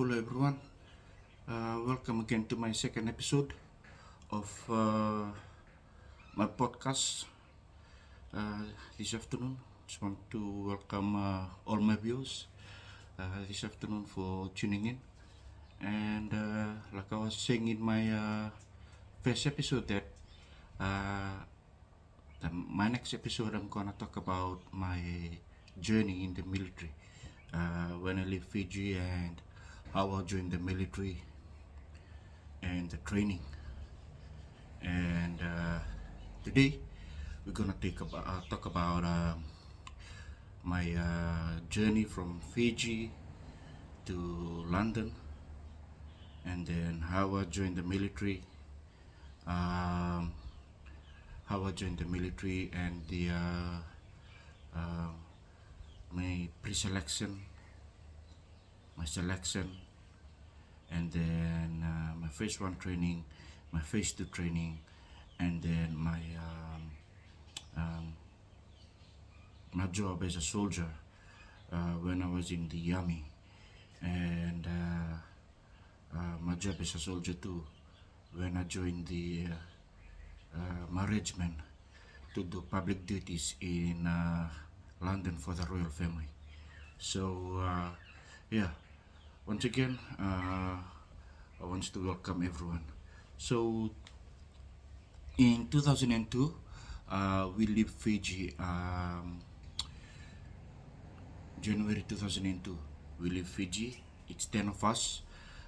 Hello everyone. Welcome again to my second episode of my podcast uh, this afternoon. Just want to welcome all my viewers this afternoon for tuning in. And like I was saying in my first episode, that uh, my next episode I'm gonna talk about my journey in the military when I leave Fiji and how I joined the military and the training. And today we're gonna talk about my journey from Fiji to London, and then how I joined the military, um, and the uh, my pre-selection, my selection, and then my phase one training, my phase two training, and then um, my job as a soldier when I was in the army, and my job as a soldier too when I joined the my regiment to do public duties in London for the royal family. So yeah, once again, I want to welcome everyone. So in 2002, we leave Fiji. January 2002, we leave Fiji. It's 10 of us,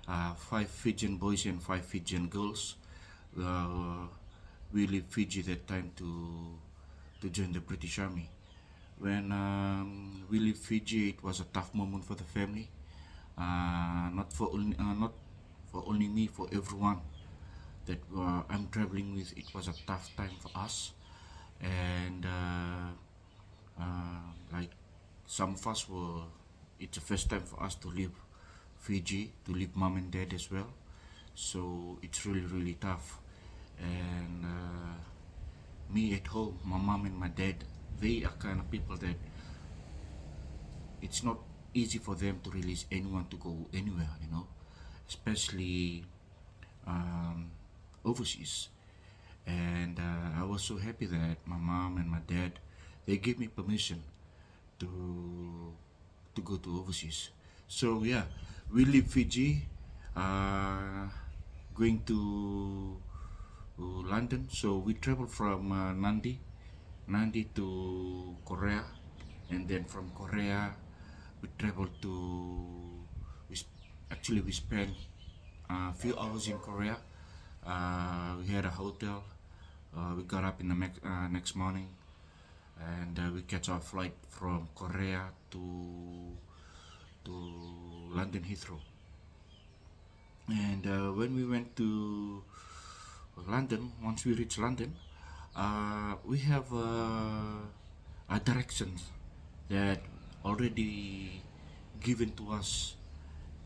5 Fijian boys and 5 Fijian girls. Uh, we leave Fiji that time to join the British Army. When we leave Fiji, it was a tough moment for the family. Not for only me, for everyone that I'm traveling with. It was a tough time for us, and like some of us were. It's the first time for us to leave Fiji, to leave mom and dad as well. So it's really tough, and me at home, my mom and my dad, they are kind of people that it's not easy for them to release anyone to go anywhere, especially um, overseas. And I was so happy that my mom and my dad, they gave me permission to go to overseas. So yeah, we leave Fiji, uh, going to London. So we travel from Nandi to Korea, and then from Korea we travel to. Actually, we spent a few hours in Korea. We had a hotel. We got up in the next morning, and we catch our flight from Korea to London Heathrow. And when we went to London, once we reach London, we have a directions that already given to us,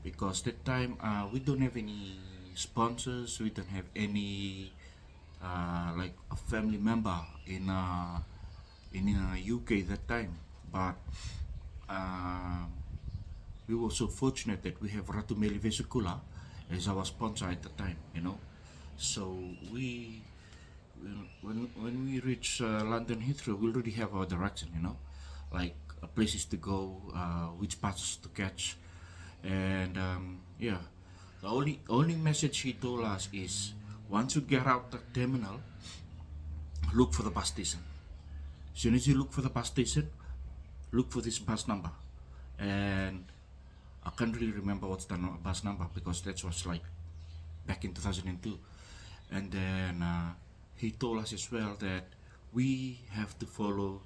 because that time we don't have any sponsors, we don't have any like a family member in UK that time, but uh, we were so fortunate that we have Ratu Meli Vesicula as our sponsor at the time, So when we reach London Heathrow, we already have our direction, like places to go, which buses to catch, and yeah. The only message he told us is, once you get out the terminal, look for the bus station. As soon as you look for the bus station, look for this bus number, and I can't really remember what's the bus number, because that was like back in 2002. And then he told us as well that we have to follow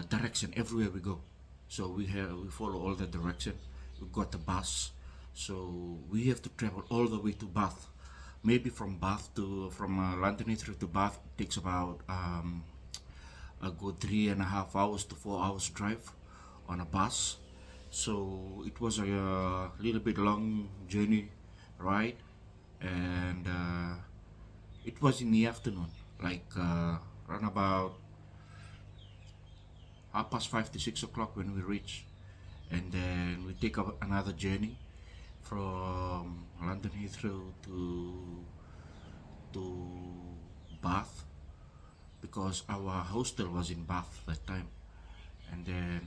direction everywhere we go. So we follow all the direction. We got the bus, so we have to travel all the way to Bath. Maybe from London Heathrow to Bath takes about a good 3.5 hours to 4 hours drive on a bus. So it was a little bit long journey, right? And it was in the afternoon, like around about 5:30 to 6 o'clock when we reach, and then we take up another journey from London Heathrow to Bath, because our hostel was in Bath that time. And then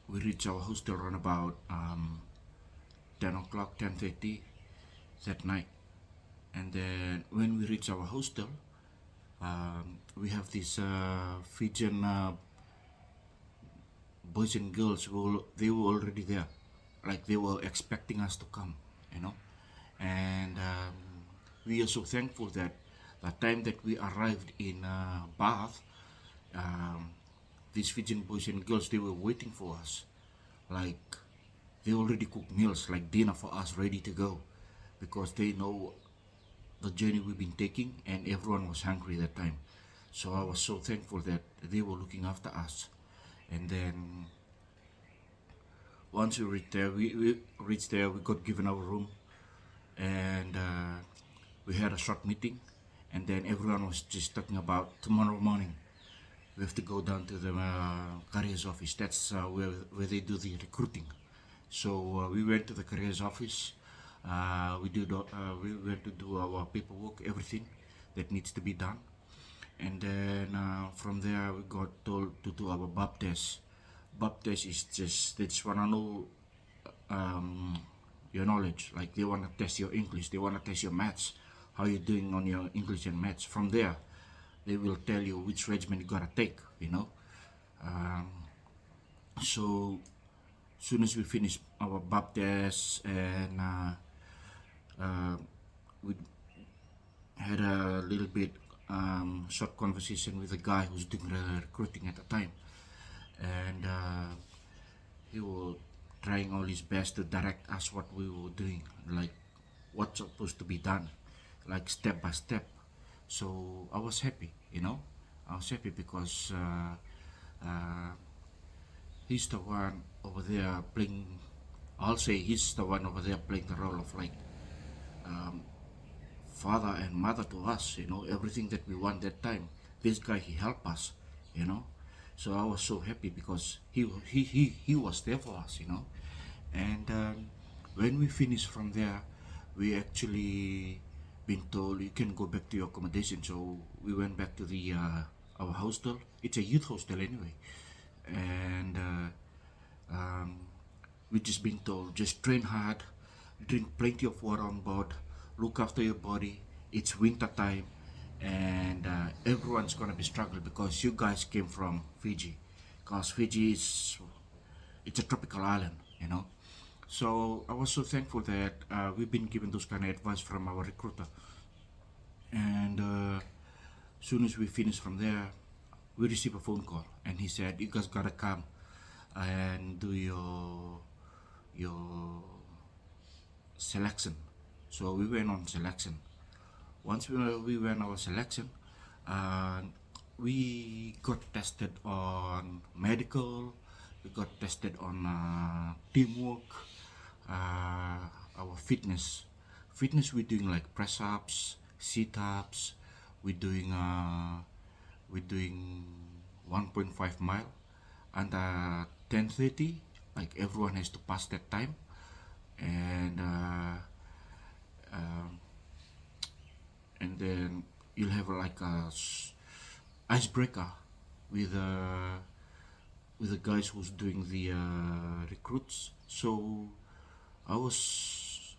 we reached our hostel around about 10 o'clock, 10:30 that night. And then when we reached our hostel, we have these Fijian boys and girls they were already there, like they were expecting us to come, you know. And we are so thankful that the time that we arrived in Bath, um, these Fijian boys and girls, they were waiting for us, like they already cooked meals like dinner for us ready to go, because they know the journey we've been taking, and everyone was hungry that time. So I was so thankful that they were looking after us. And then once we reached there, we got given our room, and we had a short meeting, and then everyone was just talking about tomorrow morning. We have to go down to the careers office. That's where they do the recruiting. So we went to the careers office. We went to do our paperwork, everything that needs to be done. And then from there we got told to do our BAP test. BAP test is just, they just want to know your knowledge. Like they want to test your English, they want to test your maths, how you're doing on your English and maths. From there, they will tell you which regimen you gotta take, you know. Um, so soon as we finish our BAP test, and we had a little bit short conversation with the guy who's doing the recruiting at the time, and he was trying all his best to direct us what we were doing, like what's supposed to be done, like step by step. So I was happy, you know. I was happy because uh, he's the one over there playing. I'll say he's the one over there playing the role of like um, father and mother to us, you know, everything that we want that time. This guy, he helped us, you know. So I was so happy because he was there for us, you know. And when we finished from there, we actually been told you can go back to your accommodation. So we went back to the our hostel. It's a youth hostel anyway, and we just been told just train hard, drink plenty of water on board, look after your body. It's winter time, and everyone's gonna be struggling because you guys came from Fiji, because Fiji is, it's a tropical island, you know. So I was so thankful that we've been given those kind of advice from our recruiter. And soon as we finished from there, we received a phone call, and he said, "You guys gotta come and do your selection." So we went on selection. Once we went our selection, uh, we got tested on medical, we got tested on teamwork, our fitness. Fitness, we're doing like press ups, sit ups. We're doing 1.5 mile under 10:30. Like everyone has to pass that time, and um, and then you'll have like a icebreaker with with the guys who's doing the recruits. So I was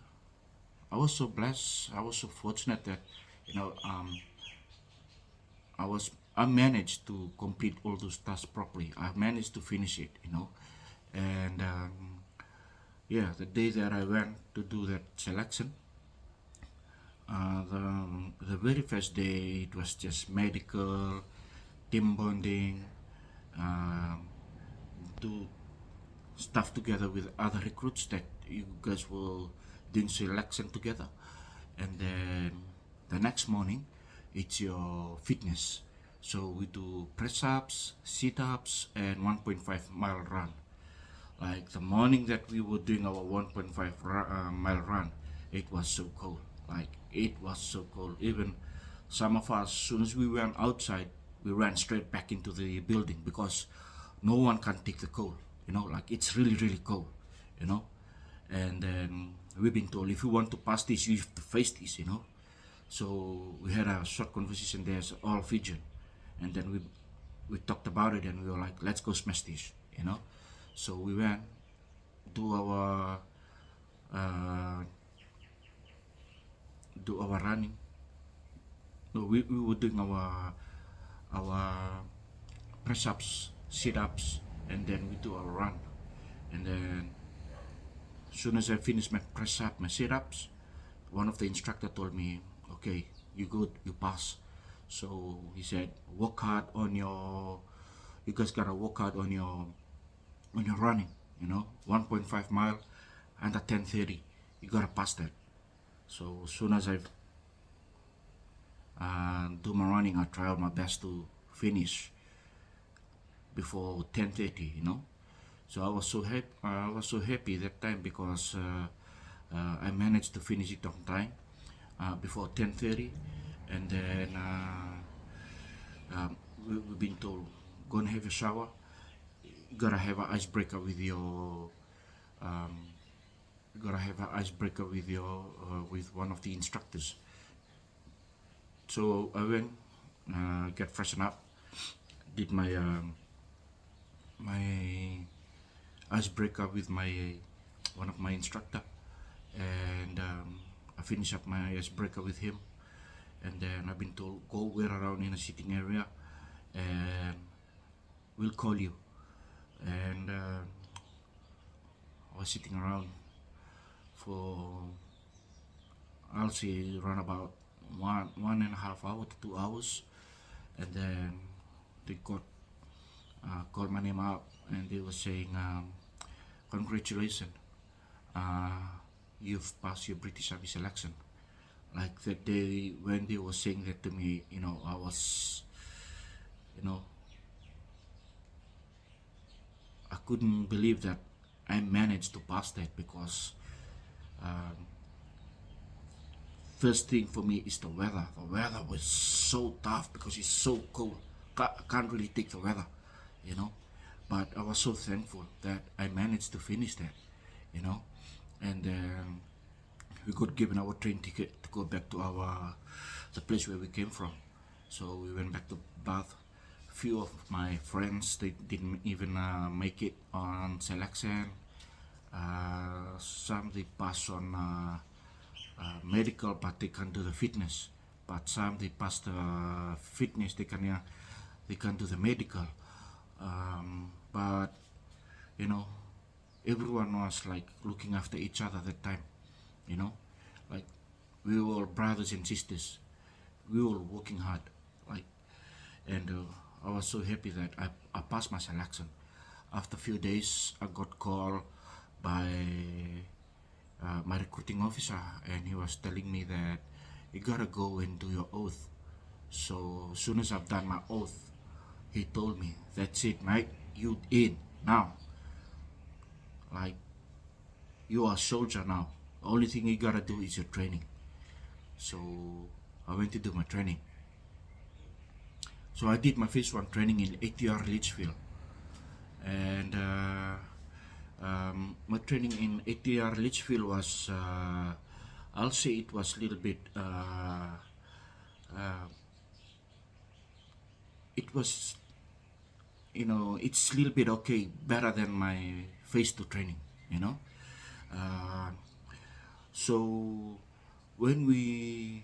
I was so blessed. I was so fortunate that, you know, I managed to complete all those tasks properly. I managed to finish it, you know, and yeah, the day that I went to do that selection, the very first day it was just medical, team bonding, um, do stuff together with other recruits that you guys were doing selection together, and then the next morning it's your fitness. So we do press ups, sit ups, and 1.5 mile run. Like the morning that we were doing our 1.5 mile run, it was so cold. Like it was so cold. Even some of us, as soon as we went outside, we ran straight back into the building because no one can take the cold. You know, like it's really, really cold. you know. And then we've been told if you want to pass this, you have to face this, you know. So we had a short conversation there as all Fijian, and then we talked about it, and we were like, let's go smash this, you know. So we went do our uh, do our running. No, we were doing our press ups, sit ups, and then we do our run. And then as soon as I finished my press up, my sit ups, one of the instructor told me, okay, you good, you pass. So he said, work hard on your, you guys gotta work hard on your running, you know, 1.5 mile under 10:30, you gotta pass that. So as soon as I do my running, I try my best to finish before 10:30, you know. So I was so happy that time because I managed to finish it on time before 10:30, and then we've been told go and have a shower. You gotta have an icebreaker with your you gotta have an icebreaker with your with one of the instructors. So I went, get freshened up, did my icebreaker with my one of my instructor, and I finished up my icebreaker with him, and then I've been told go wait around in a sitting area, and we'll call you. And I was sitting around for I'll say around about 1.5 hours to 2 hours, and then they got called my name out, and they were saying, congratulations, uh, you've passed your British Army selection. Like that day when they were saying that to me, you know, I was, you know, I couldn't believe that I managed to pass that because um, first thing for me is the weather. The weather was so tough because it's so cold. Can't really take the weather, you know. But I was so thankful that I managed to finish that, you know. And we got given our train ticket to go back to the place where we came from. So we went back to Bath. Few of my friends they didn't even make it on selection. Some they pass on medical, but they can't do the fitness. But some they pass the fitness, they can't do the medical. But you know, everyone was like looking after each other that time. You know, like we were brothers and sisters. We were working hard, like, and I was so happy that I passed my selection. After a few days, I got called by my recruiting officer, and he was telling me that you gotta go and do your oath. So as soon as I've done my oath, he told me, "That's it, mate. You in now. Like you are a soldier now. The only thing you gotta do is your training." So I went to do my training. So I did my phase one training in ATR Litchfield, and my training in ATR Litchfield was, I'll say it was a little bit, uh, it was, you know, it's a little bit okay, better than my phase two training, you know. Uh, so when we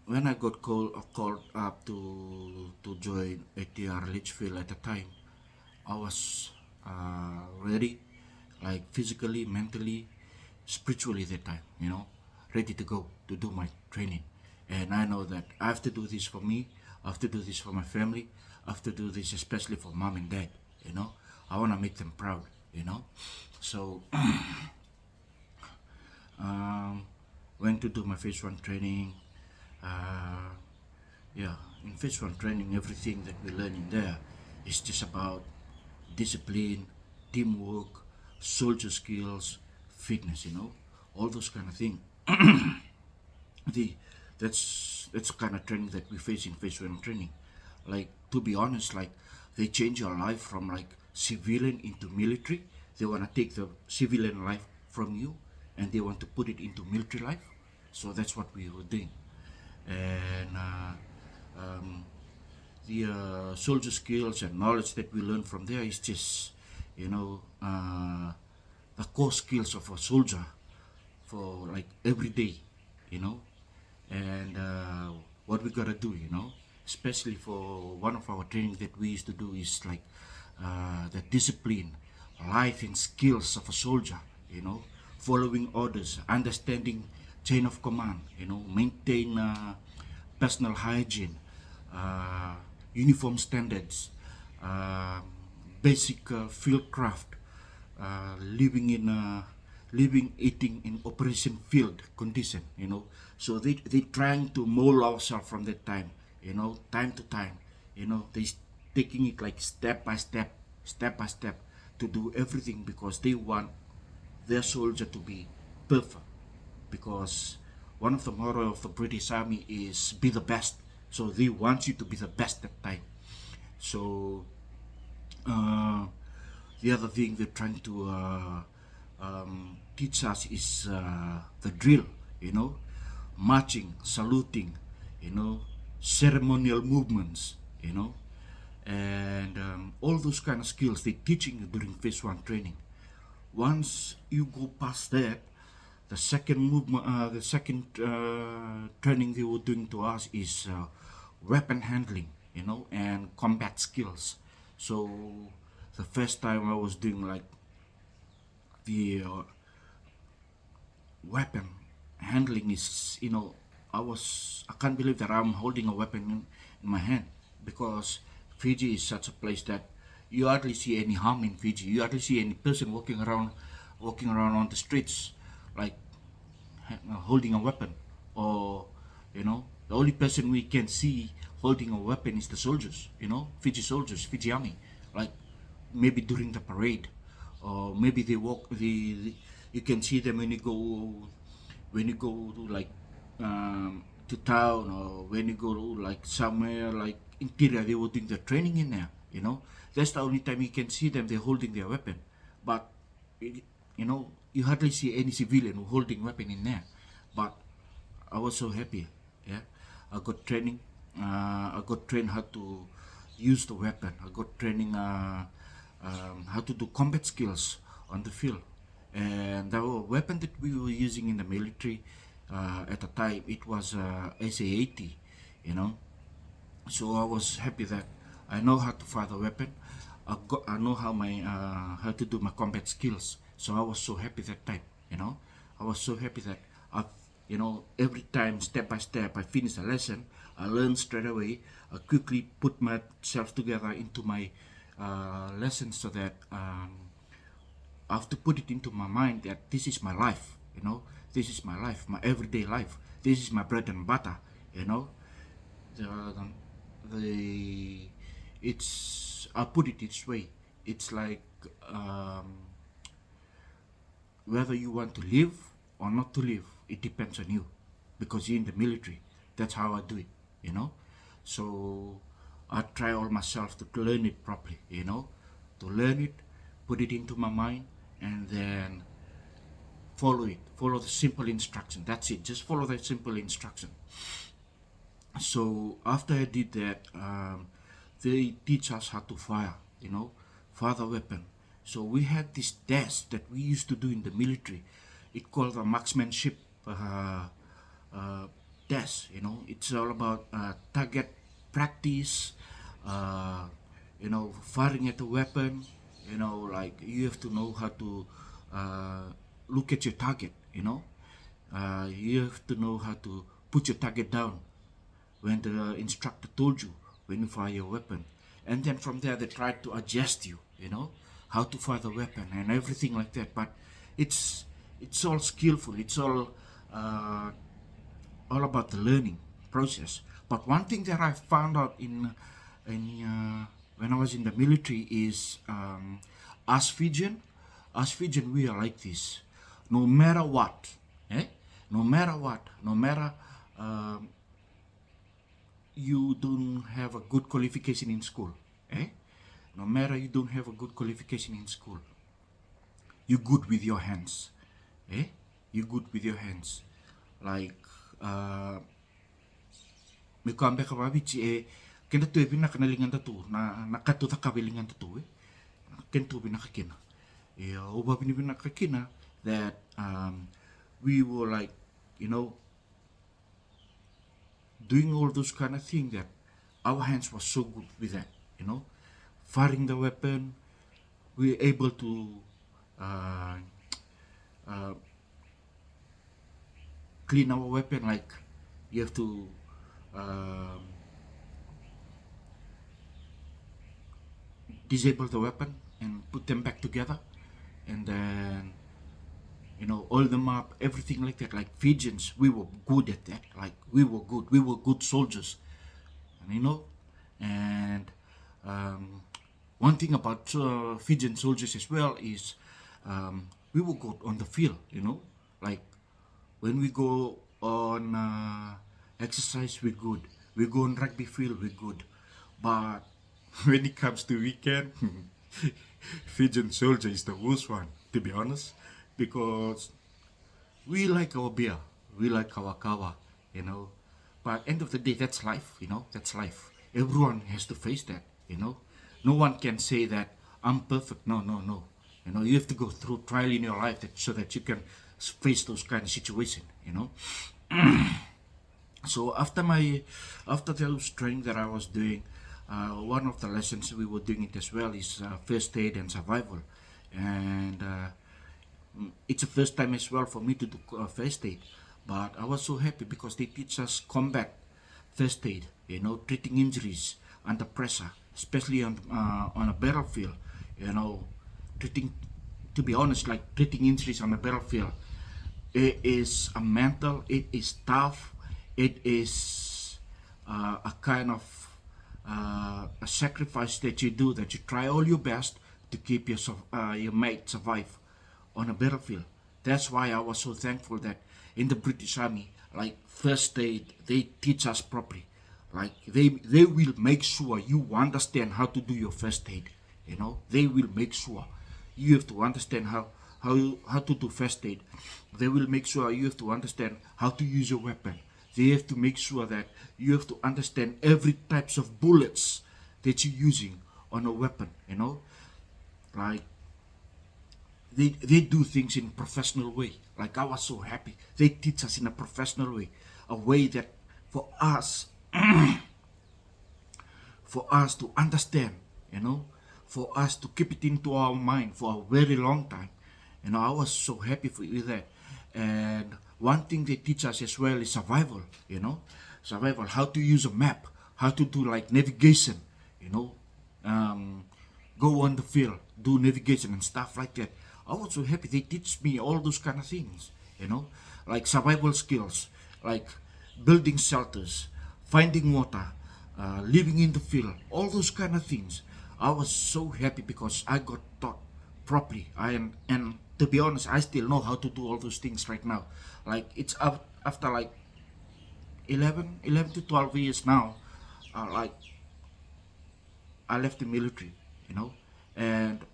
when I got called up to join ATR Litchfield at the time, I was ready, like physically, mentally, spiritually that time, you know, ready to go to do my training. And I know that I have to do this for me, I have to do this for my family, I have to do this especially for mom and dad, you know. I want to make them proud, you know. So, went to do my phase one training. Uh, yeah, in phase one training, everything that we learn in there is just about discipline, teamwork, soldier skills, fitness, you know, all those kind of things. the that's kind of training that we face in phase one training. Like to be honest, like they change your life from like civilian into military. they want to take the civilian life from you and they want to put it into military life. So that's what we were doing. And um, the soldier skills and knowledge that we learn from there is just, you know, the core skills of a soldier for like every day, you know, and what we gotta do, you know, especially for one of our training that we used to do is like the discipline, life and skills of a soldier, you know, following orders, understanding chain of command, you know, maintain personal hygiene, uh, uniform standards, uh, basic field craft, living, eating in operation field condition, you know. So they trying to mold ourselves from that time, you know, time to time, you know. They taking it like step by step to do everything because they want their soldier to be perfect. Because one of the motto of the British Army is be the best. So they want you to be the best that time. So uh, the other thing they're trying to teach us is the drill, you know, marching, saluting, you know, ceremonial movements, you know, and all those kind of skills they teaching you during phase one training. Once you go past that, the second movement, the second training they were doing to us is weapon handling, you know, and combat skills. So the first time I was doing like the weapon handling is, you know, I can't believe that I'm holding a weapon in my hand because Fiji is such a place that you hardly see any harm in Fiji. You hardly see any person walking around on the streets like holding a weapon, or you know, the only person we can see holding a weapon is the soldiers, you know, Fiji soldiers, Fiji army, like maybe during the parade, or maybe they walk you can see them when you go to like to town, or when you go to like somewhere like interior, they were doing the training in there, you know. That's the only time you can see them, they're holding their weapon. But you know, you hardly see any civilian holding weapon in there. But I was so happy. Yeah, I got training. I got trained how to use the weapon. I got training how to do combat skills on the field. And the weapon that we were using in the military at the time, it was SA-80, you know. So I was happy that I know how to fire the weapon. I know how to do my combat skills. So I was so happy that time, you know. I was so happy that I, you know, every time step by step I finish a lesson, I learn straight away. I quickly put myself together into my lesson so that I have to put it into my mind that this is my life, you know. This is my life, my everyday life. This is my bread and butter, you know. The, the it's I'll put it this way. It's like whether you want to live or not to live, it depends on you, because you're in the military. That's how I do it, you know. So I try all myself to learn it properly, you know, to learn it, put it into my mind, and then follow it. Follow the simple instruction. That's it. Just follow the simple instruction. So after I did that, they teach us how to fire, you know, fire the weapon. So we had this test that we used to do in the military. It called the marksmanship uh, test. You know, it's all about target practice. Uh, you know, firing at a weapon. You know, like you have to know how to uh, look at your target. You know, you have to know how to put your target down when the instructor told you when you fire your weapon. And then from there they try to adjust you, you know, how to fire the weapon and everything like that. But it's it's all skillful. It's all about the learning process. But one thing that I found out in when I was in the military is us Fijian, we are like this. No matter what, eh? No matter what, no matter um, you don't have a good qualification in school, eh? No matter you don't have a good qualification in school, you good with your hands. Eh? You good with your hands. Like, me ko ambe ka babichi kena tu e pina kanalingan tatu na katu takawilingan tatu ken tu pina kakina o babi pina kakina that we were like, you know, doing all those kind of things that our hands were so good with that, you know, firing the weapon. We were able to uh, uh, clean our weapon. Like you have to um, disable the weapon and put them back together, and then oil them up, everything like that. Like Fijians, we were good at that. Like we were good. We were good soldiers, and and um, one thing about Fijian soldiers as well is we were good on the field. Like when we go on exercise, we're good. We go on rugby field, we're good. But when it comes to weekend, Fijian soldier is the worst one, to be honest, because we like our beer, we like our kawa, you know. But end of the day, that's life, that's life. Everyone has to face that. No one can say that I'm perfect. No, no, no. You have to go through trial in your life so that you can face those kind of situation. So after those training that I was doing, one of the lessons we were doing it as well is first aid and survival, and it's the first time as well for me to do first aid. But I was so happy because they teach us combat first aid, treating injuries under pressure, especially on a battlefield. Treating, to be honest, like treating injuries on a battlefield, it is a mental, it is tough, it is a kind of a sacrifice that you do, that you try all your best to keep your mate survive on a battlefield. That's why I was so thankful that in the British Army, like first aid, they teach us properly. Like they will make sure you understand how to do your first aid. They will make sure you have to understand how to do first aid. They will make sure you have to understand how to use your weapon. They have to make sure that you have to understand every types of bullets that you're using on a weapon. Like they do things in a professional way. Like I was so happy. They teach us in a professional way, a way that for us to understand, for us to keep it into our mind for a very long time. I was so happy with that. And one thing they teach us as well is survival, survival, how to use a map, how to do like navigation, go on the field, do navigation and stuff like that. I was so happy they teach me all those kind of things, like survival skills, like building shelters, finding water, living in the field, all those kind of things. I was so happy because I got taught properly. And to be honest, I still know how to do all those things right now. Like it's after like 11 to 12 years now. Like I left the military, and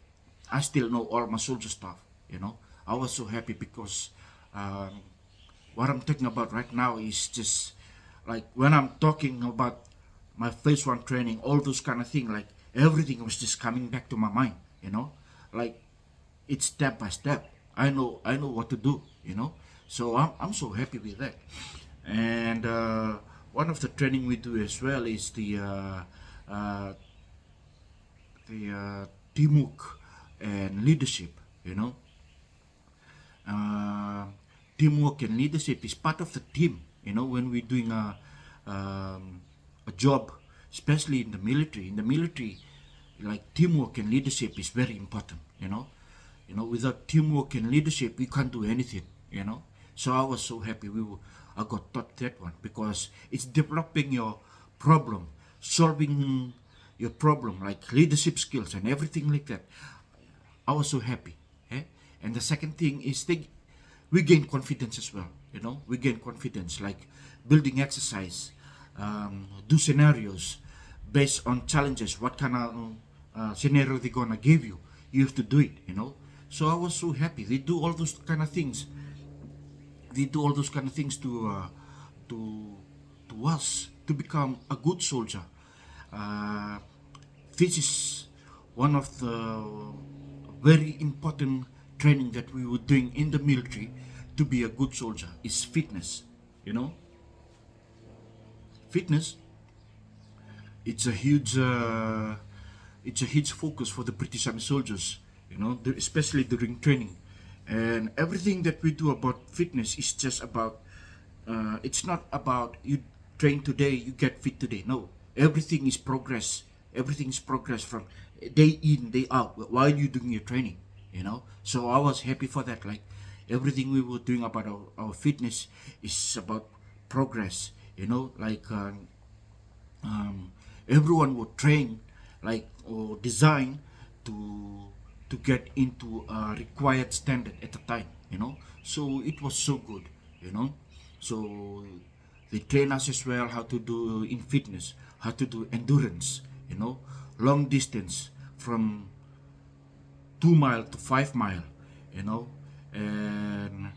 I still know all my soldier stuff. I was so happy because what I'm talking about right now is just like when I'm talking about my phase one training, all those kind of things, like everything was just coming back to my mind. Like it's step by step. I know what to do. So I'm so happy with that. And one of the training we do as well is the teamwork and leadership. Uh, Teamwork and leadership is part of the team. When we're doing a job, especially in the military. In the military, like teamwork and leadership is very important. Without teamwork and leadership, we can't do anything. So I was so happy I got taught that one because it's developing your problem, solving your problem, like leadership skills and everything like that. I was so happy. And the second thing is we gain confidence as well. We gain confidence, like building exercise, do scenarios based on challenges. What kind of scenario they're gonna give you? You have to do it. So I was so happy. They do all those kind of things. They do all those kind of things to to us to become a good soldier. Uh, this is one of the very important training that we were doing in the military to be a good soldier is fitness. You know, fitness. It's a huge focus for the British Army soldiers. You know, especially during training, and everything that we do about fitness is just about. It's not about you train today, you get fit today. No, everything is progress. Everything is progress from day in, day out while you're doing your training. You know, so I was happy for that. Like everything we were doing about our fitness is about progress. You know, like um, everyone would train like or design to to get into a required standard at the time, you know. So it was so good, you know. So they train us as well how to do in fitness, how to do endurance, you know, long distance from 2 mile to 5 mile, you know, and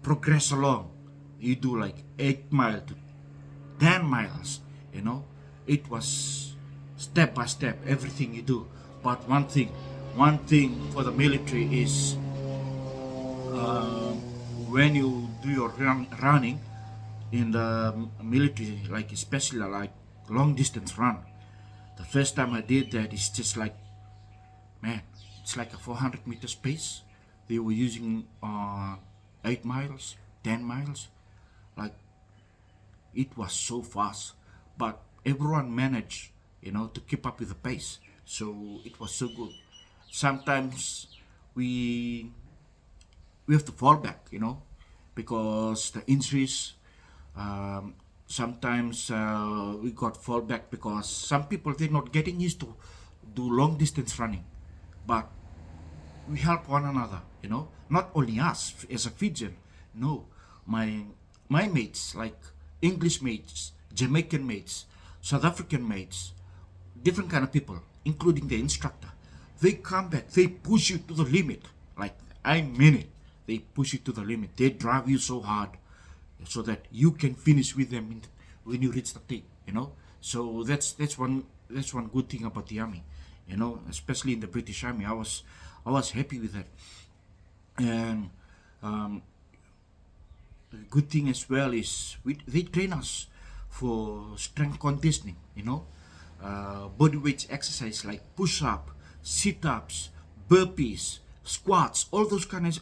progress along. You do like 8 mile to 10 miles, you know. It was step by step everything you do. But one thing for the military is uh, when you do your running in the military, like especially like long distance run. The first time I did that, it's just like, man, it's like a 400 meters pace. They were using 8 miles, 10 miles. Like, it was so fast. But everyone managed, you know, to keep up with the pace. So it was so good. Sometimes we we have to fall back, you know, because the injuries. Um, Sometimes we got fall back because some people they're not getting used to do long distance running, but we help one another, you know, not only us as a Fijian. No, my my mates like English mates, Jamaican mates, South African mates, different kind of people, including the instructor. They come back, they push you to the limit. Like I mean it. They push you to the limit. They drive you so hard so that you can finish with them when you reach the peak. You know. So that's one good thing about the army. You know, especially in the British Army, I was happy with that. And um, the good thing as well is they train us for strength conditioning, you know, body weight exercise like push up, sit ups, burpees, squats, all those kind of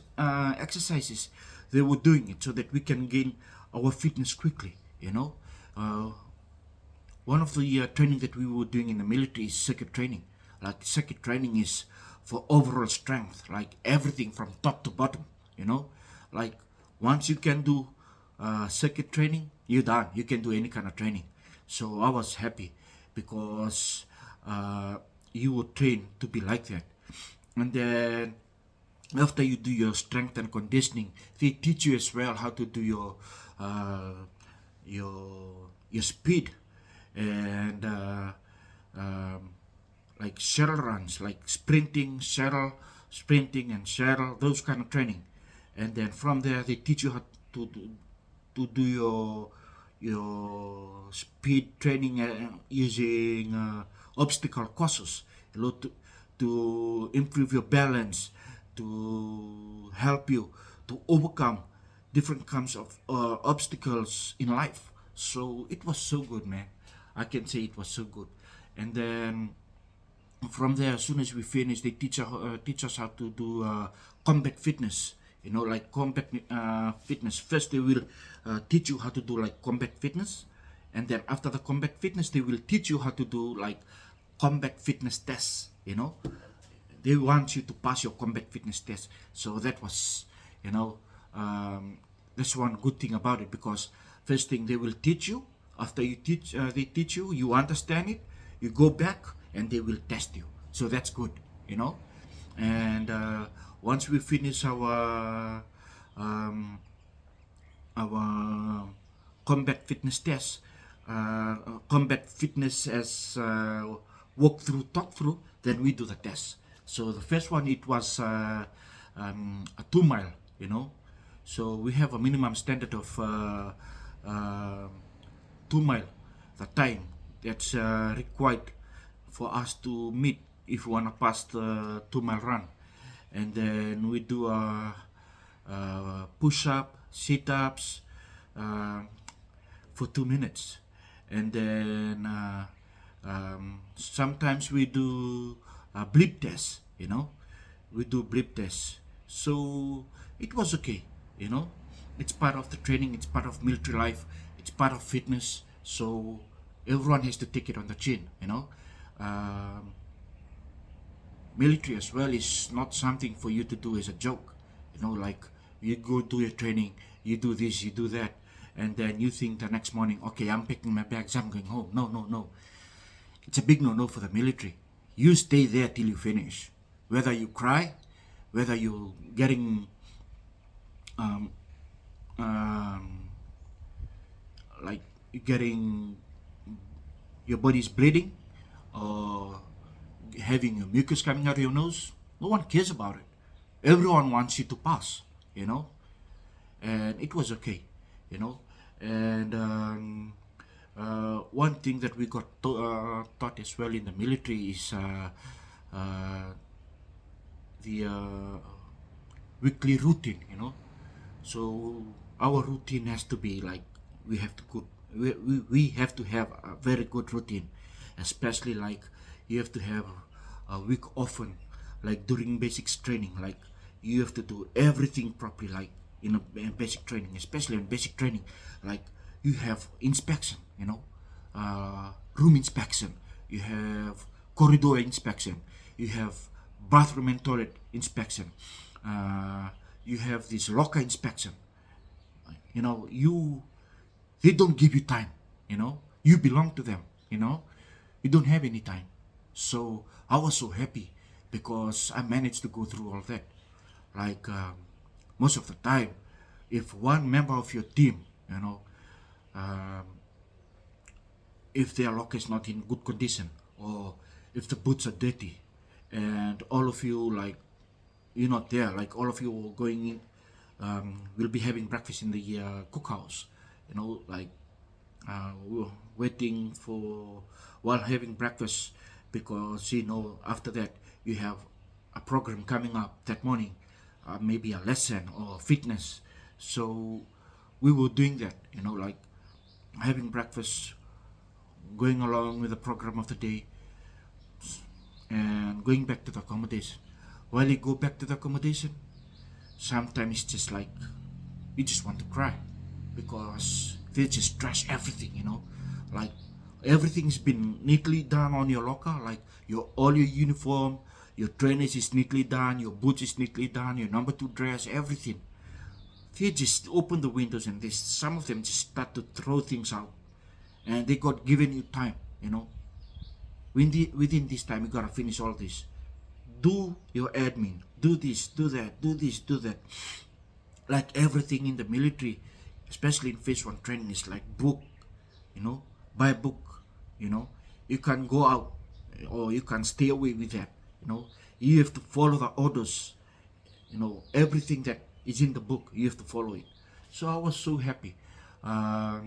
exercises. They were doing it so that we can gain our fitness quickly, you know. Uh, One of the training that we were doing in the military is circuit training. Like circuit training is for overall strength, like everything from top to bottom, you know. Like once you can do circuit training, you're done. You can do any kind of training. So I was happy because you were trained to be like that. And then after you do your strength and conditioning, they teach you as well how to do uh, your speed and like shuttle runs, like sprinting and shuttle, those kind of training. And then from there, they teach you how to do your speed training using obstacle courses, you know, to improve your balance, to help you to overcome different kinds of obstacles in life. So it was so good, man. I can say it was so good. And then from there, as soon as we finish, they teach us how to do combat fitness. You know, like combat fitness. First, they will teach you how to do like combat fitness, and then after the combat fitness, they will teach you how to do like combat fitness tests. You know, they want you to pass your combat fitness test. So that was, you know, that's one good thing about it because first thing they will teach you. After they teach you, you understand it. You go back and they will test you. So that's good, you know. And once we finish um, our combat fitness test, combat fitness as walk through, talk through, then we do the test. So the first one it was a 2 mile, So we have a minimum standard of 2 mile, the time that's required for us to meet if we want to pass the 2 mile run. And then we do push up, sit ups uh, for 2 minutes. And then sometimes we do a blip test, we do blip tests. So it was okay, you know. It's part of the training, it's part of military life, it's part of fitness. So everyone has to take it on the chin. Um, Military as well is not something for you to do as a joke. Like you go do your training, you do this, you do that, and then you think the next morning, okay, I'm packing my bags, I'm going home. No, no, no. It's a big no-no for the military. You stay there till you finish. Whether you cry, whether you're getting um, um, like getting your body's bleeding or having your mucus coming out of your nose, no one cares about it. Everyone wants you to pass, and it was okay, you know. And one thing that we got taught as well in the military is uh, the weekly routine. So our routine has to be like we have to good we have to have a very good routine, especially like you have to have a week often, like during basics training, like you have to do everything properly, like in basic training, especially in basic training, like you have inspection, room inspection, you have corridor inspection, you have bathroom and toilet inspection, you have this locker inspection. You they don't give you time. You belong to them. You don't have any time. So I was so happy because I managed to go through all that. Like most of the time, if one member of your team, um, if their locker is not in good condition, or if the boots are dirty, and all of you, like, you're not there, like all of you are going in, will be having breakfast in the cookhouse, like we were waiting for while having breakfast, because after that you have a program coming up that morning, maybe a lesson or fitness. So we were doing that, like having breakfast, going along with the program of the day, and going back to the accommodation. While you go back to the accommodation, sometimes it's just like you just want to cry, because they just trash everything. Like everything's been neatly done on your locker, like all your uniform, your trainers is neatly done, your boots is neatly done, your number 2 dress, everything. They just open the windows, and some of them just start to throw things out, and they got given you time. Within this time you gotta finish all this, do your admin, do this, do that, do this, do that. Like everything in the military, especially in phase 1 training, is like book, you know buy a book. You can go out, or you can stay away with that. You have to follow the orders. Everything that is in the book, you have to follow it. So I was so happy uh,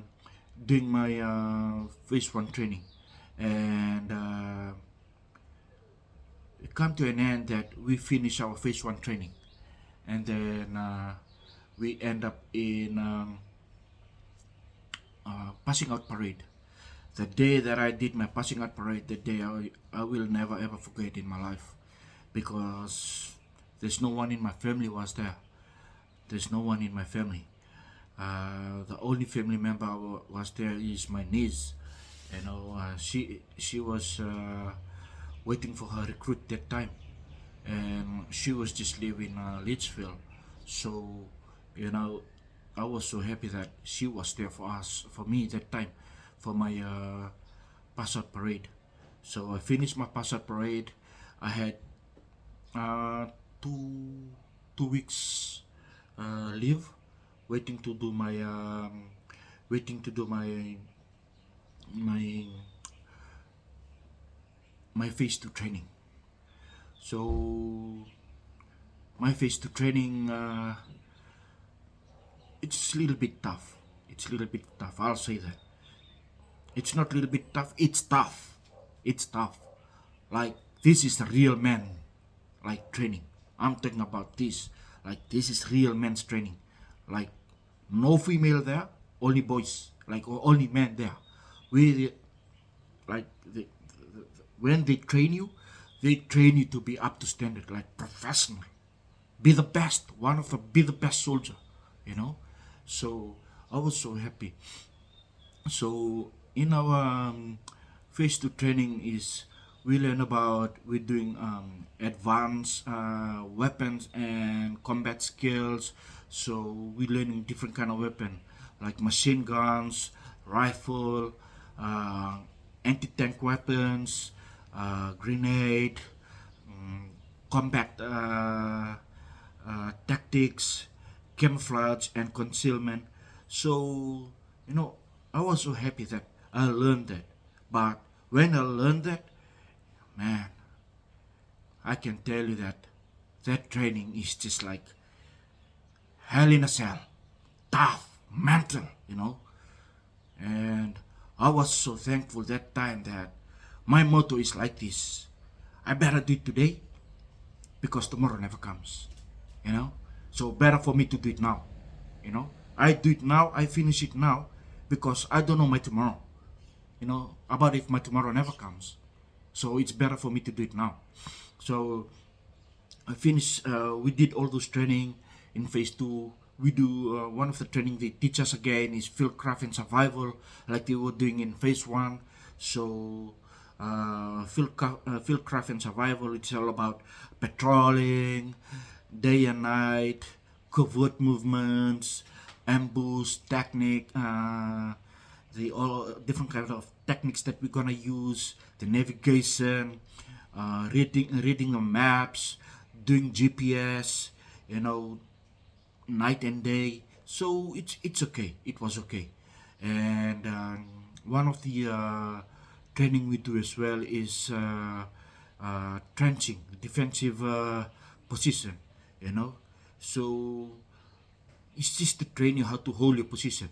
doing my phase 1 training, and it come to an end that we finish our phase 1 training, and then we end up in passing out parade. The day that I did my passing out parade, the day I will never ever forget in my life, because there's no one in my family was there. There's no one in my family. The only family member was there is my niece. She was waiting for her recruit that time, and she was just living Litchfield. So, you know, I was so happy that she was there for me that time, for my pass out parade. So I finished my pass out parade. I had uh, two 2 weeks leave, waiting to do my waiting to do my my phase 2 training. So my phase two training, it's a little bit tough. It's a little bit tough. I'll say that. It's not a little bit tough. It's tough. It's tough. Like this is a real man, like training. I'm talking about this. Like this is real men's training. Like no female there, only boys. Like only men there. We like when they train you to be up to standard, like professional. Be the best. Be the best soldier. You know. So I was so happy. So in our phase two training is we learn about we're doing advanced weapons and combat skills. So we learning different kind of weapon like machine guns, rifle, uh, anti-tank weapons, grenade, um, combat tactics, camouflage, and concealment. So, I was so happy that I learned that. But when I learned that, man, I can tell you that that training is just like hell in a cell, tough, mental. And I was so thankful that time that my motto is like this: I better do it today because tomorrow never comes. you know. So better for me to do it now. I do it now, I finish it now because I don't know my tomorrow. About if my tomorrow never comes. So it's better for me to do it now. So I finished. We did all those training in phase two. We do one of the training they teach us again is field craft and survival, like they were doing in phase one. So field craft and survival. It's all about patrolling, day and night, covert movements, ambush technique. The all different kind of techniques that we're gonna use, the navigation, reading the maps, doing GPS, night and day. So it's okay. It was okay, and one of the training we do as well is trenching, defensive position. So it's just to train you how to hold your position.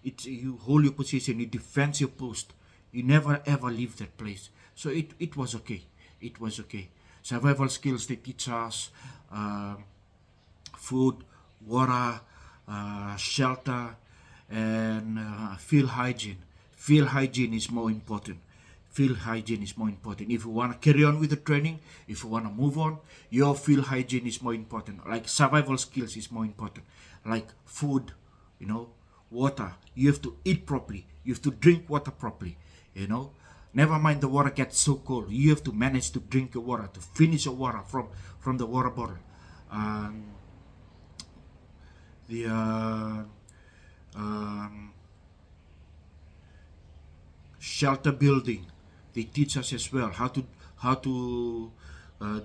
It's you hold your position, you defend your post, you never ever leave that place. So it was okay. It was okay. Survival skills they teach us, food, water, shelter, and field hygiene. Field hygiene is more important. Field hygiene is more important. If you want to carry on with the training, if you want to move on, your field hygiene is more important. Like survival skills is more important. Like food, water. You have to eat properly. You have to drink water properly. Never mind the water gets so cold. You have to manage to drink your water, to finish your water from the water bottle. Um, the um, shelter building, they teach us as well how to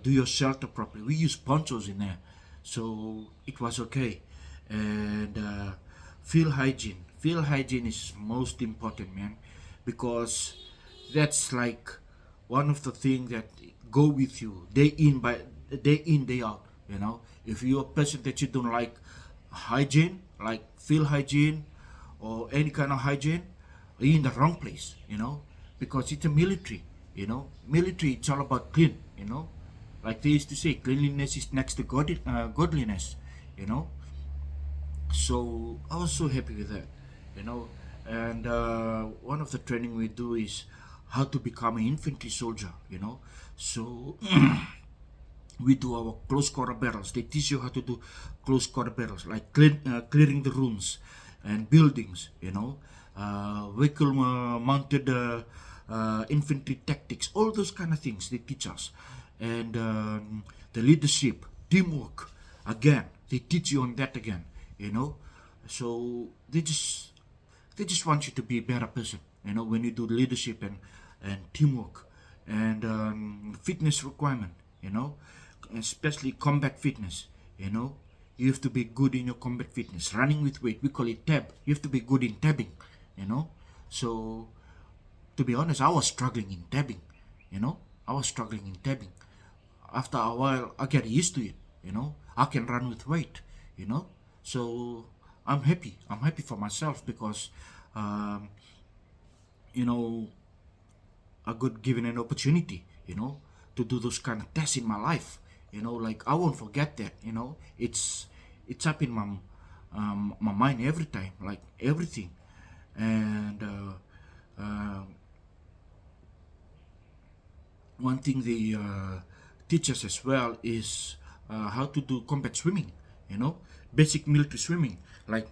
do your shelter properly. We use ponchos in there, so it was okay. And field hygiene is most important, man, because that's like one of the things that go with you day in day out. If you're a person that you don't like hygiene, like field hygiene or any kind of hygiene, you're in the wrong place. Because it's a military. Military, it's all about clean. Like they used to say, cleanliness is next to godliness. you know so I was so happy with that. And one of the training we do is how to become an infantry soldier. So we do our close quarter battles. They teach you how to do close quarter battles, like clearing the rooms and buildings. Vehicle mounted infantry tactics, all those kind of things they teach us. And the leadership, teamwork, again they teach you on that again. So they just want you to be a better person. When you do leadership and teamwork and fitness requirement. Especially combat fitness. You have to be good in your combat fitness. Running with weight, we call it tab. You have to be good in tabbing. So to be honest, I was struggling in tabbing. After a while, I get used to it. you know. I can run with weight, you know. So I'm happy for myself because um, you know, I got given an opportunity, you know, to do those kind of tests in my life. You know, like I won't forget that. You know, it's up in my mind every time, like everything. And one thing they teach us as well is how to do combat swimming. You know, basic military swimming. Like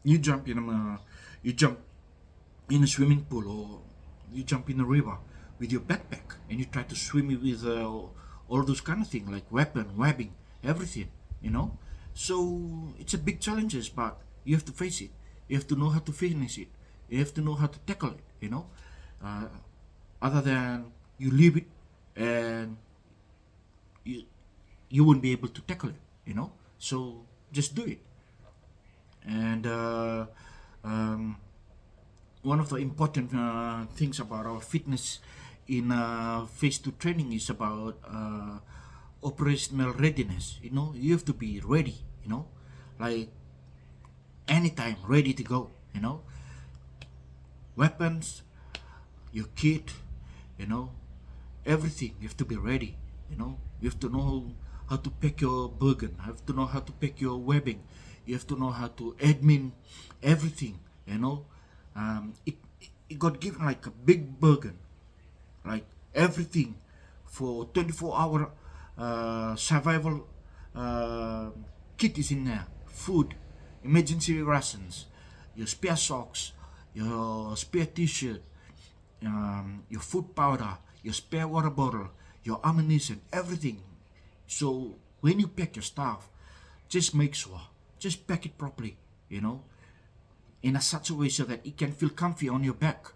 you jump in a you jump in a swimming pool, or you jump in a river with your backpack and you try to swim with all those kind of things like weapon, webbing, everything, you know. So it's a big challenges, but you have to face it. You have to know how to finish it. You have to know how to tackle it, you know. Uh, Other than you leave it and you you won't be able to tackle it, you know. So just do it. And um, one of the important things about our fitness in phase two training is about operational readiness. You know, you have to be ready. You know, like anytime ready to go. You know, weapons, your kit. You know, everything. You have to be ready. You know, you have to know how to pack your burden. You have to know how to pack your webbing. You have to know how to admin everything. You know, it got given like a big burden, like everything for 24-hour survival uh, kit is in there. Food, emergency rations, your spare socks, your spare t-shirt, your food powder, your spare water bottle, your ammunition, everything. So when you pack your stuff, just make sure, just pack it properly, you know, in a such a way so that it can feel comfy on your back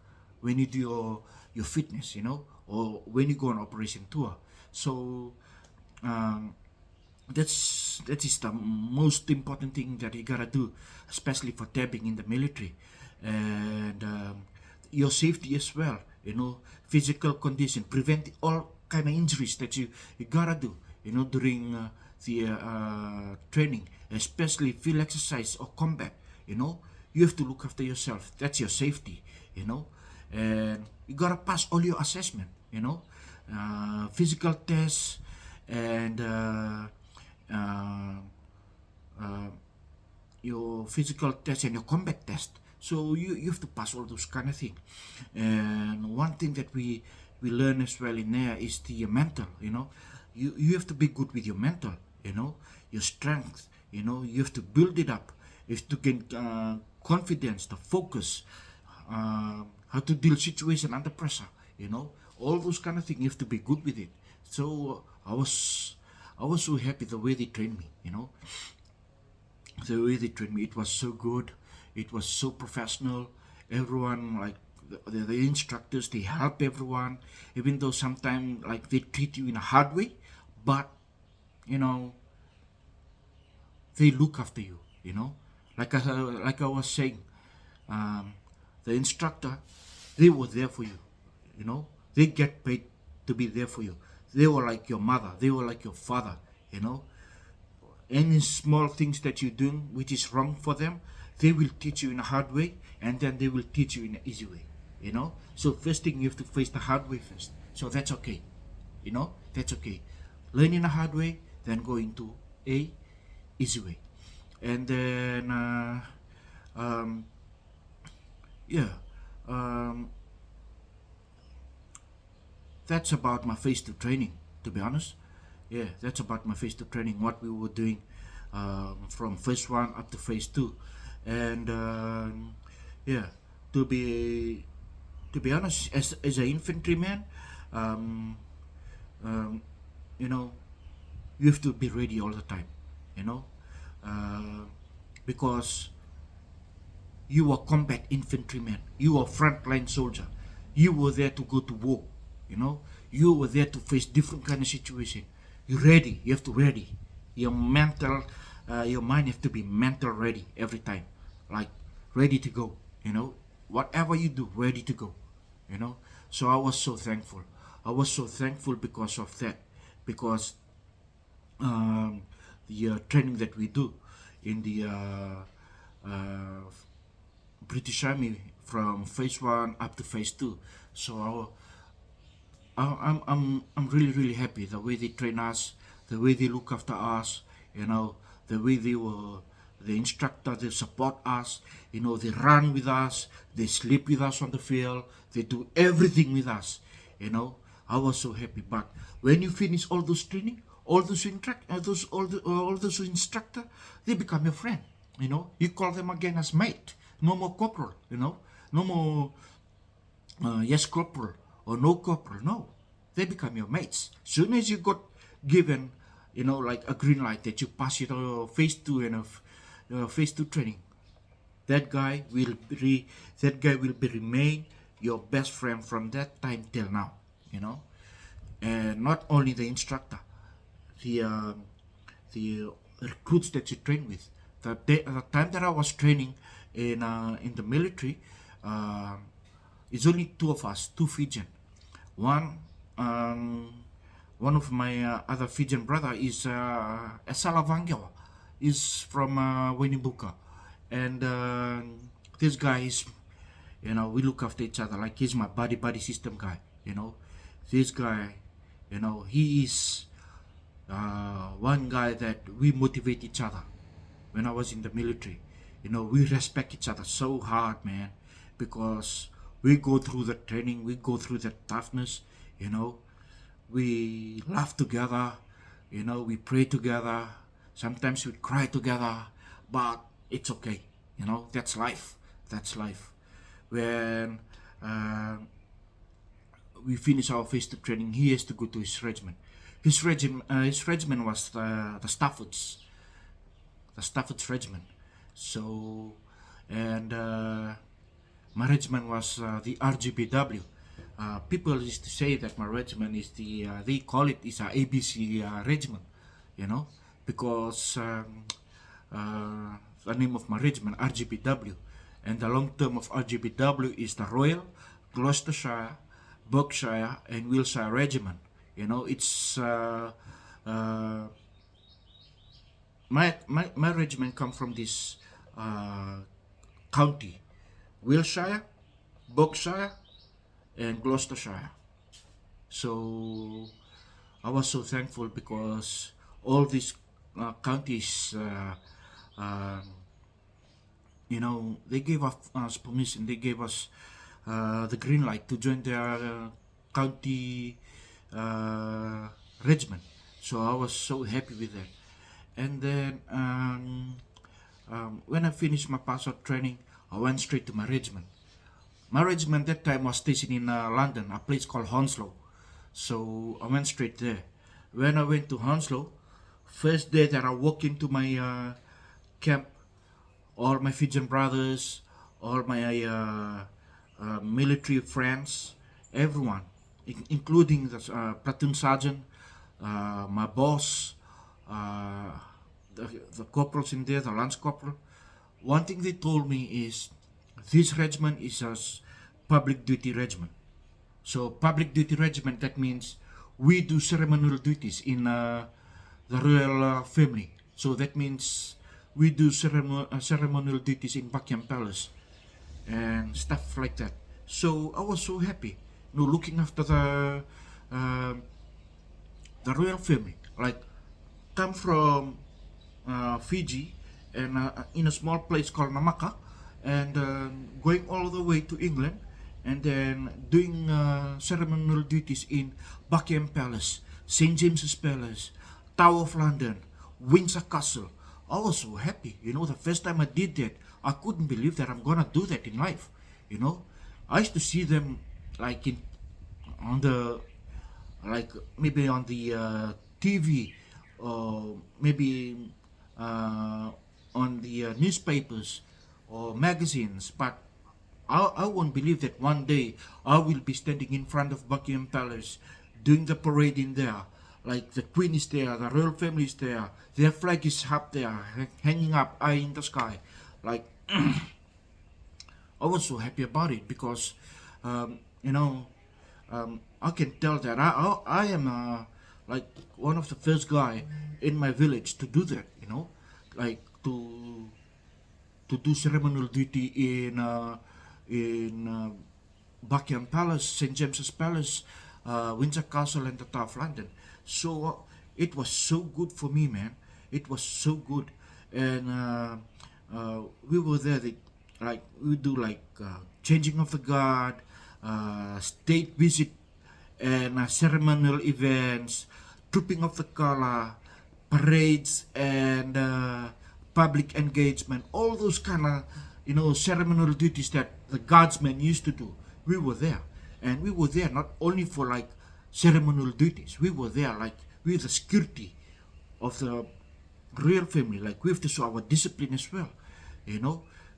when you do your fitness, you know, or when you go on operation tour. So um, that is the most important thing that you gotta do, especially for tabbing in the military, and your safety as well. You know, physical condition, prevent all kind of injuries that you gotta do. You know, during the training, especially field exercise or combat. You know, you have to look after yourself. That's your safety. You know, and you gotta pass all your assessment. You know, physical tests and uh, uh, your physical test and your combat test. So you have to pass all those kind of things. And one thing that we learn as well in there is the mental. You know, you have to be good with your mental. You know, your strength. You know, you have to build it up. You have to gain confidence, the focus, how to deal situation under pressure. You know, all those kind of things. You have to be good with it. So I was so happy the way they trained me. You know, the way they trained me, it was so good. It was so professional. Everyone, like the instructors, they help everyone, even though sometimes like they treat you in a hard way, but you know, they look after you. You know, like I was saying, um, the instructor, they were there for you. You know, they get paid to be there for you. They were like your mother. They were like your father. You know, any small things that you're doing which is wrong for them, they will teach you in a hard way, and then they will teach you in an easy way. You know, so first thing you have to face the hard way first. So that's okay. You know, that's okay. Learn in a hard way, then go into a easy way, and then um, yeah, um, that's about my phase two training. To be honest, yeah, that's about my phase two training. What we were doing from phase one up to phase two, and yeah, to be to be honest, as an infantryman, um, um, you know, you have to be ready all the time. You know, uh, because you are combat infantryman. You are frontline soldier. You were there to go to war. You know, you were there to face different kind of situation. You're ready. You have to ready. Your mental, your mind have to be mental ready every time, like ready to go. You know, whatever you do, ready to go. You know, so I was so thankful. I was so thankful because of that, because um, the training that we do in the uh, British Army from phase one up to phase two. So I'm really really happy the way they train us, the way they look after us, you know, the way they were the instructor, they support us, you know, they run with us, they sleep with us on the field, they do everything with us, you know. I was so happy. But when you finish all those training, all those all those instructor, they become your friend, you know. You call them again as mate, no more corporal, you know, no more yes corporal or no corporal. No, they become your mates. Soon as you got given, you know, like a green light that you pass it phase two and phase two training, that guy will be remain your best friend from that time till now. You know, and not only the instructor, the the recruits that you train with. The time that I was training in the military, um it's only two of us, two Fijian. One um, one of my other Fijian brother is Esala Vangewa, is from Wenibuka, and this guy is, you know, we look after each other like he's my buddy system guy. You know, this guy, you know, he is one guy that we motivate each other. When I was in the military, you know, we respect each other so hard, man, because we go through the training, we go through the toughness, you know, we laugh together, you know, we pray together, sometimes we cry together, but it's okay, you know, that's life, that's life. When uh, we finish our phase two training, he has to go to his regiment. His regiment was the Stafford's regiment. So, and my regiment was the RGBW. People used to say that my regiment is they call it is a ABC regiment, you know, because the name of my regiment, RGBW, and the long term of RGBW is the Royal Gloucestershire, Berkshire, and Wiltshire Regiment. You know, it's uh, my regiment come from this uh, county, Wiltshire, Berkshire, and Gloucestershire. So I was so thankful because all these counties, um, you know, they gave us permission. They gave us the green light to join their county regiment. So I was so happy with that. And then when I finished my pass out training, I went straight to my regiment. My regiment that time was stationed in London, a place called Hounslow. So I went straight there. When I went to Hounslow, first day that I walked into my camp, all my Fijian brothers, all my military friends, everyone, including the platoon sergeant, my boss, uh, the corporals in there, the lance corporal. One thing they told me is this regiment is a public duty regiment. So public duty regiment, that means we do ceremonial duties in the royal family. So that means we do ceremonial duties in Buckingham Palace and stuff like that. So I was so happy, you know, looking after uh, the royal family. Like come from Fiji and in a small place called Namaka, and going all the way to England, and then doing ceremonial duties in Buckingham Palace, St James's Palace, Tower of London, Windsor Castle. I was so happy. You know, the first time I did that, I couldn't believe that I'm gonna do that in life. You know, I used to see them like in on the like maybe on the TV or maybe on the newspapers or magazines, but I won't believe that one day I will be standing in front of Buckingham Palace doing the parade in there. Like the Queen is there, the royal family is there, their flag is up there, hanging up high in the sky. Like I was so happy about it because, you know, I can tell that I am like one of the first guy in my village to do that, like to do ceremonial duty in Buckingham Palace, St James's Palace, Windsor Castle, and the Tower of London. So it was so good for me, man. It was so good, and we were there. Like we do like changing of the guard, state visit, and ceremonial events, trooping of the color, parades, and public engagement. All those kind of ceremonial duties that the guardsmen used to do. We were there, and we were there not only for like ceremonial duties. We were there like with the security of the royal family. Like we have to show our discipline as well.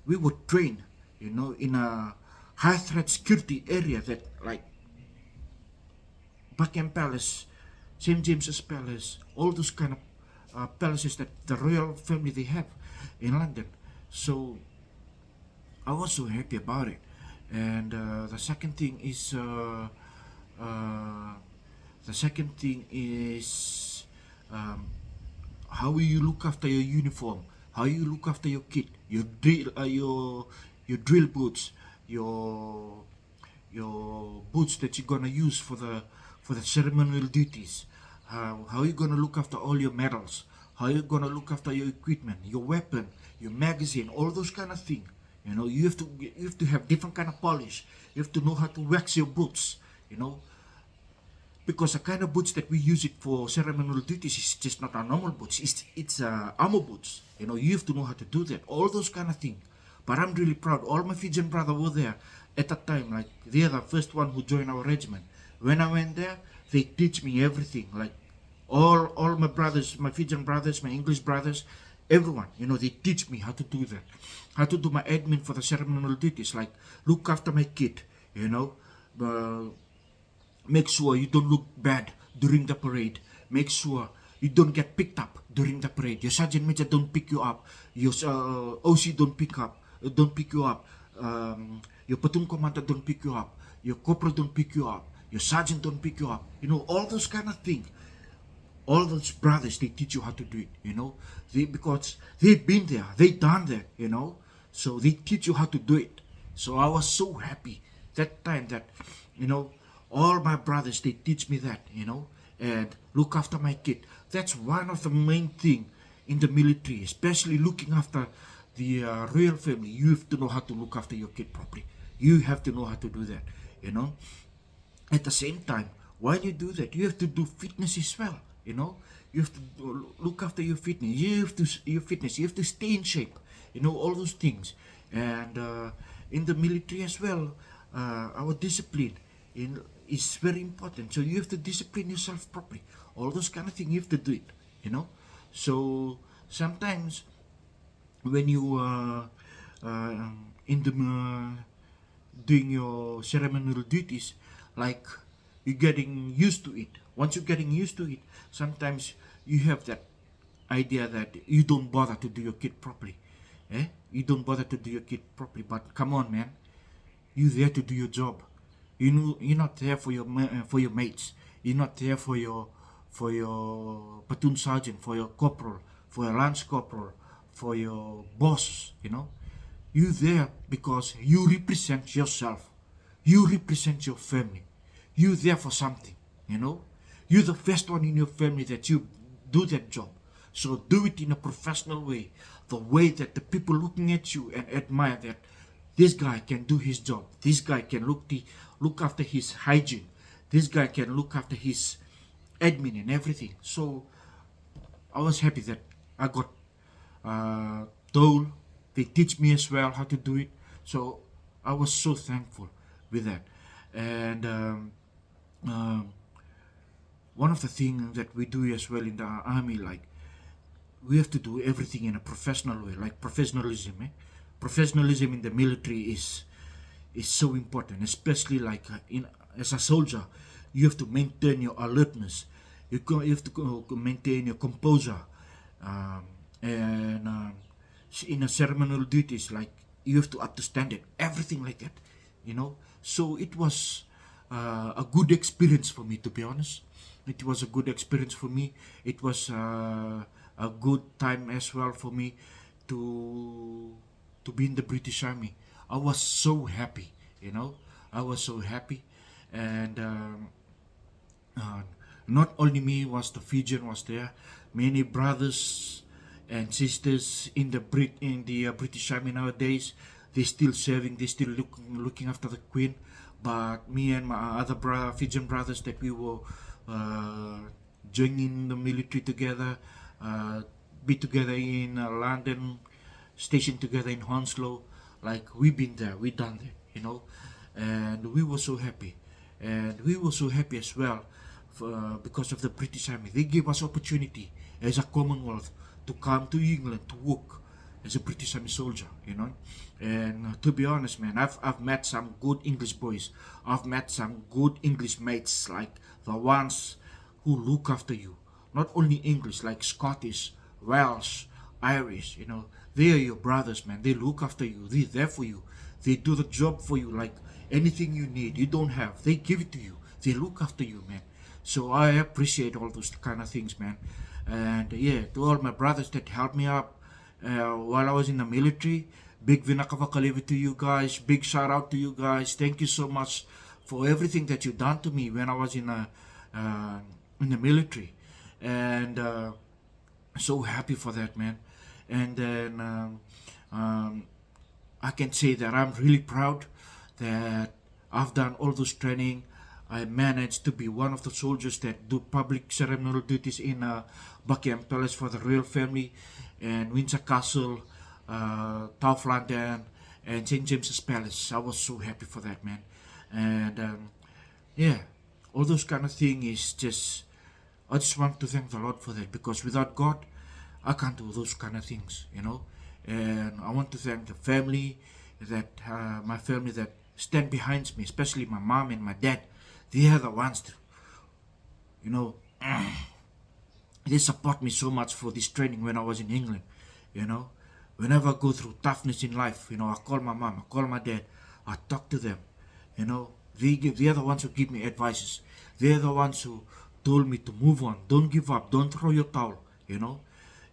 We were trained, in a high threat security area that like Buckingham Palace, St James's Palace, all those kind of palaces that the royal family they have in London. So I was so happy about it. And the second thing is how you look after your uniform, how you look after your kit, your drill boots, your boots that you're gonna use for the ceremonial duties. How you gonna look after all your medals? How you gonna look after your equipment, your weapon, your magazine, all those kind of things. You have to have different kind of polish. You have to know how to wax your boots. Because the kind of boots that we use it for ceremonial duties is just not our normal boots. It's armor boots. You have to know how to do that. All those kind of things. But I'm really proud. All my Fijian brothers were there at that time. Like they are the first one who joined our regiment. When I went there, they teach me everything. Like all my brothers, my Fijian brothers, my English brothers, everyone. They teach me how to do that, how to do my admin for the ceremonial duties. Like look after my kid. Make sure you don't look bad during the parade. Make sure you don't get picked up during the parade. Your sergeant major don't pick you up. Your OC don't pick you up. Your platoon commander don't pick you up. Your corporal don't pick you up. Your sergeant don't pick you up. All those kind of things. All those brothers, they teach you how to do it. Because they've been there, they done that. So they teach you how to do it. So I was so happy that time that all my brothers, they teach me that, and look after my kid. That's one of the main thing in the military, especially looking after the royal family. You have to know how to look after your kid properly. You have to know how to do that, At the same time, while you do that, you have to do fitness as well, You have to look after your fitness. You have to stay in shape, all those things. And in the military as well, our discipline is very important. So you have to discipline yourself properly. All those kind of things, you have to do it, So sometimes when you in the doing your ceremonial duties, like you're getting used to it. Once you're getting used to it, sometimes you have that idea that you don't bother to do your kid properly. You don't bother to do your kid properly. But come on, man, you're there to do your job. You're not there for your mates. You're not there for your platoon sergeant, for your corporal, for your lance corporal, for your boss. You're there because you represent yourself. You represent your family. You're there for something. You're the first one in your family that you do that job. So do it in a professional way, the way that the people looking at you and admire that this guy can do his job. This guy can look after his hygiene. This guy can look after his admin and everything. So I was happy that I got told. They teach me as well how to do it. So I was so thankful with that. And one of the things that we do as well in the army, like we have to do everything in a professional way, like professionalism. Professionalism in the military is so important, especially like as a soldier. You have to maintain your alertness. You have to maintain your composure, and in a ceremonial duties, like you have to understand it, everything like that. So it was a good experience for me, to be honest. it was a good experience for me. It was a good time as well for me to to be in the British Army. I was so happy, you know. I was so happy, and uh, not only me was the Fijian was there, many brothers and sisters in the British Army nowadays. They still serving, they still looking after the Queen. But me and my other Fijian brothers that we were uh, joining the military together, uh, be together in London, stationed together in Hounslow. Like we been there, we done that, you know, and we were so happy, and we were so happy as well, because of the British Army. They gave us opportunity as a Commonwealth to come to England to work as a British Army soldier, you know. And to be honest, man, I've met some good English boys. I've met some good English mates, like the ones who look after you. Not only English, like Scottish, Welsh, Irish, you know. They are your brothers, man. They look after you. They're there for you. They do the job for you. Like anything you need, you don't have, they give it to you. They look after you, man. So I appreciate all those kind of things, man. And yeah, to all my brothers that helped me up while I was in the military, big vinakavakalivi to you guys. Big shout out to you guys. Thank you so much for everything that you done to me when I was in the military, and so happy for that, man. And then I can say that I'm really proud that I've done all those training. I managed to be one of the soldiers that do public ceremonial duties in Buckingham Palace for the royal family, and Windsor Castle, South London, and St. James's Palace. I was so happy for that, man. And yeah, all those kind of thing is just, I just want to thank the Lord for that, because without God, I can't do those kind of things, you know. And I want to thank the family that my family that stand behind me, especially my mom and my dad. They are the ones that, you know, they support me so much for this training when I was in England, you know. Whenever I go through toughness in life, you know, I call my mom, I call my dad, I talk to them, you know. They are the ones who give me advices. They are the ones who told me to move on, don't give up, don't throw your towel, you know.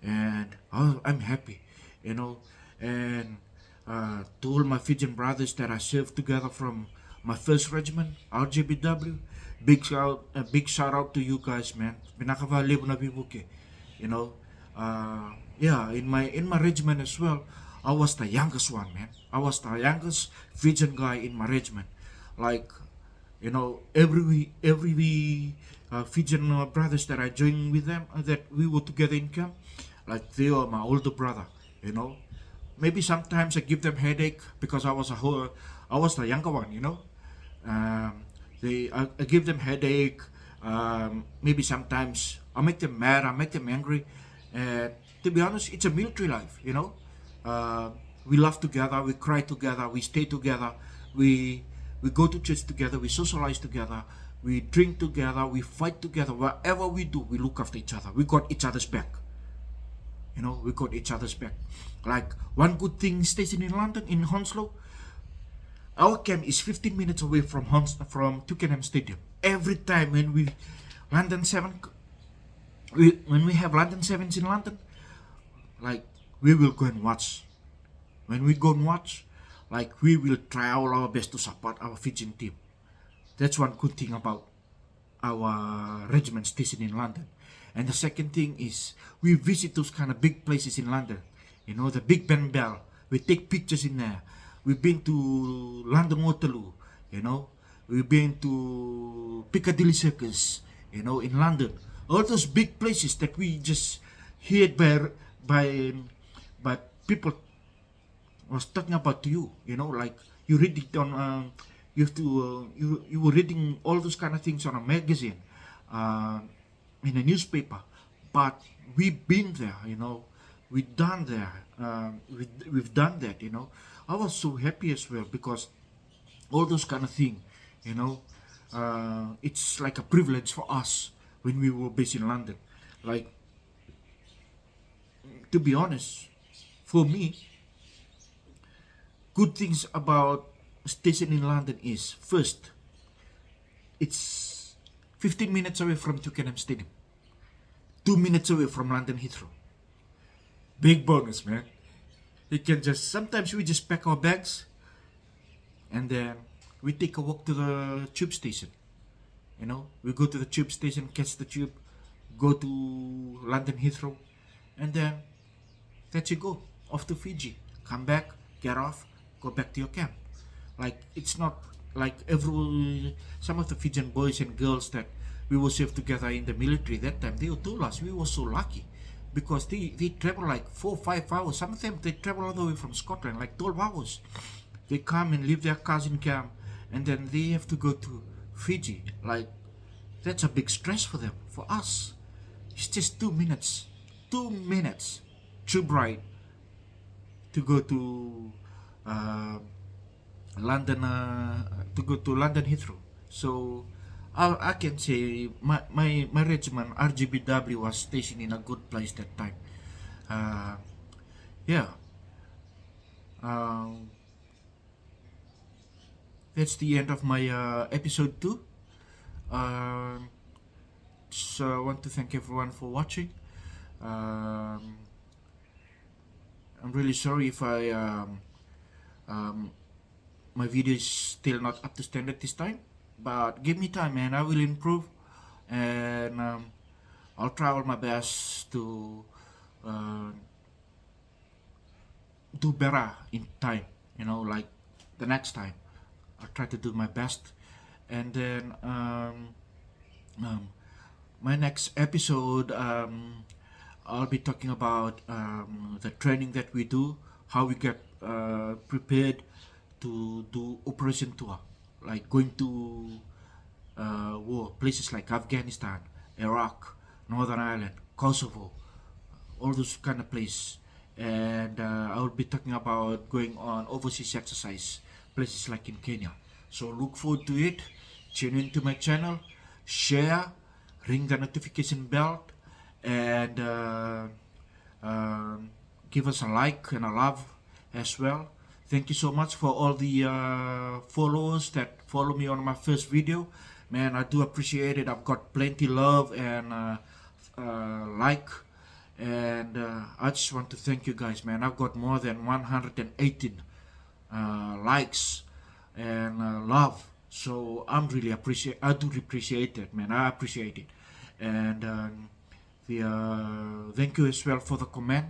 And I'm happy, you know. And to all my Fijian brothers that I served together from my first regiment, RJBW, big shout out to you guys, man. Pinakavali na bibuke, you know. Yeah, in my regiment as well, I was the youngest one, man. I was the youngest Fijian guy in my regiment. Like, you know, every Fijian brothers that I joined with them, that we were together in camp, like they are my older brother, you know. Maybe sometimes I give them headache because I was the younger one, you know. I give them headache. Maybe sometimes I make them mad, I make them angry. And to be honest, it's a military life, you know. We laugh together, we cry together, we stay together, we go to church together, we socialize together, we drink together, we fight together. Whatever we do, we look after each other. We got each other's back. You know, we got each other's back. Like one good thing station in London, in Hounslow, our camp is 15 minutes away from Twickenham Stadium. Every time when we London 7, when we have London 7s in London, like we will go and watch. When we go and watch, like we will try all our best to support our Fijian team. That's one good thing about our regiment station in London. And the second thing is we visit those kind of big places in London. You know, the Big Ben Bell. We take pictures in there. We've been to London Waterloo, you know. We've been to Piccadilly Circus, you know, in London. All those big places that we just heard by people was talking about to you, you know, like you read it on, you have to, you were reading all those kind of things on a magazine, in a newspaper, but we've been there, you know, we've done there, we've done that, you know. I was so happy as well because all those kind of thing, you know, it's like a privilege for us when we were based in London. Like, to be honest, for me, good things about station in London is first, it's 15 minutes away from Twickenham Stadium. 2 minutes away from London Heathrow. Big bonus, man. You can just, sometimes we just pack our bags and then we take a walk to the tube station. You know, we go to the tube station, catch the tube, go to London Heathrow, and then let you go off to Fiji. Come back, get off, go back to your camp. Like, it's not like some of the Fijian boys and girls that we were saved together in the military that time, they told us we were so lucky because they travel like 4-5 hours. Some of them, they travel all the way from Scotland, like 12 hours. They come and leave their cars in camp, and then they have to go to Fiji. Like, that's a big stress for them. For us, it's just 2 minutes. 2 minutes tube ride to go to London, Heathrow. So I can say my regiment RGBW was stationed in a good place that time. Yeah. That's the end of my episode 2. So I want to thank everyone for watching. I'm really sorry if my video is still not up to standard this time, but give me time, man. I will improve, and I'll try all my best to do better in time. You know, like the next time, I'll try to do my best, and then my next episode, I'll be talking about the training that we do, how we get prepared to do operation tour, like going to war places like Afghanistan, Iraq, Northern Ireland, Kosovo, all those kind of places. And I will be talking about going on overseas exercise, places like in Kenya. So look forward to it. Tune into my channel, share, ring the notification bell, and give us a like and a love as well. Thank you so much for all the followers that follow me on my first video. Man, I do appreciate it. I've got plenty love and like, and I just want to thank you guys, man. I've got more than 118 likes and love. So I do appreciate it, man. I appreciate it. And thank you as well for the comment.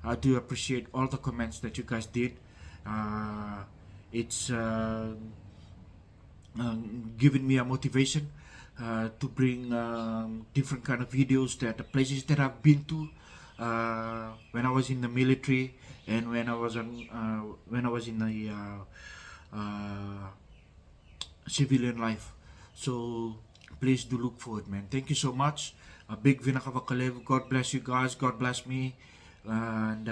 I do appreciate all the comments that you guys did. It's giving me a motivation to bring different kind of videos, that the places that I've been to when I was in the military and when I was in the civilian life. So please do look forward, man. Thank you so much. A big Vinakavakalev. God bless you guys. God bless me. And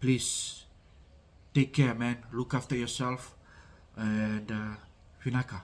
please take care, man. Look after yourself. And Vinaka.